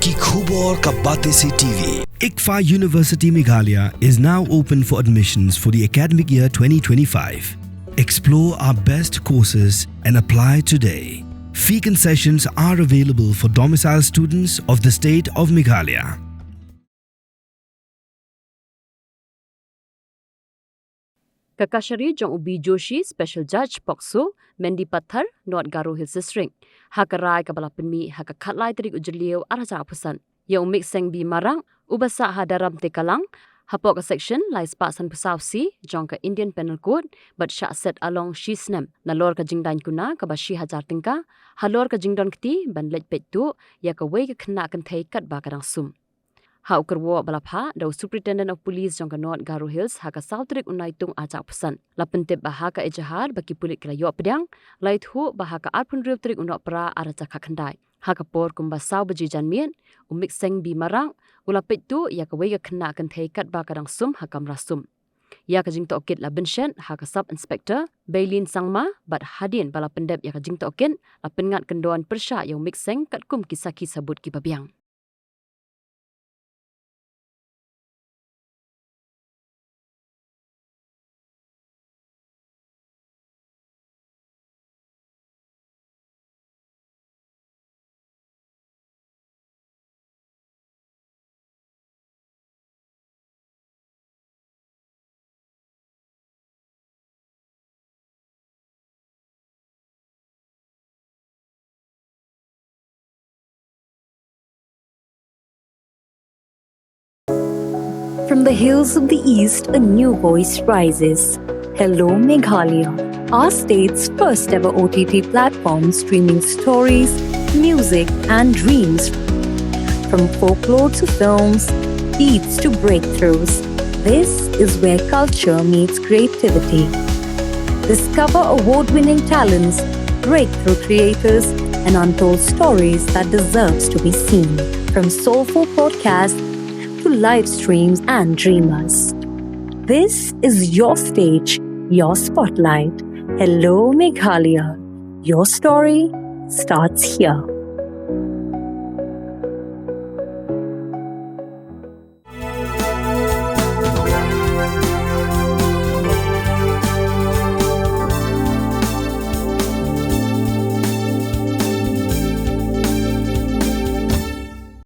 Ki Khubor Ka Bate Se TV. ICFA University Meghalaya is now open for admissions for the academic year 2025. Explore our best courses and apply today. Fee concessions are available for domicile students of the state of Meghalaya. Kakashari Jong Ubi Joshi, Special Judge Pokso, Mendi Pathar, North Garo Hills District. Hakarai Kabalapenmi, Hakakatlai Trik Ujulio, Araja Pusan. Yang mix seng bi marang, ubasa hadaram tekalang, hapok section, lai spasan pusausi, jongka Indian Penal Code, but Shah set along Snem, nalor ka jingdan kuna, kabashi hajar tingka, halor ka jingdon kti, ban lej Peittuh, yakaway ka kena Kynthei kat bakarang sum. Ha ukerwo balapha daw Superintendent of Police jongka North Garo Hills haka Sautrik unaitung ajak pesan. Lapentip bahaka ejahar bagi pulit kelayo pedang, lait hu bahaka arpun trik unok pra araja kakandai. Haka por kumbasau bejijan mien, umik seng bi marang, ula Peittuh yakaway ka kena Kynthei kat bakarang sum hakam rasum. Ya ka jingto okit la benshen haka Sub Inspector Bailin Sangma bat hadin bala pendep ya ka jingto okin la pengat kendoan persya yang mik seng kat kum kisaki sabut ki babiang. From the hills of the east, a new voice rises. Hello Meghalaya, our state's first ever OTT platform streaming stories, music and dreams. From folklore to films, beats to breakthroughs, this is where culture meets creativity. Discover award-winning talents, breakthrough creators, and untold stories that deserves to be seen. From soulful podcasts to live streams and dreamers. This is your stage, your spotlight. Hello Meghalaya. Your story starts here.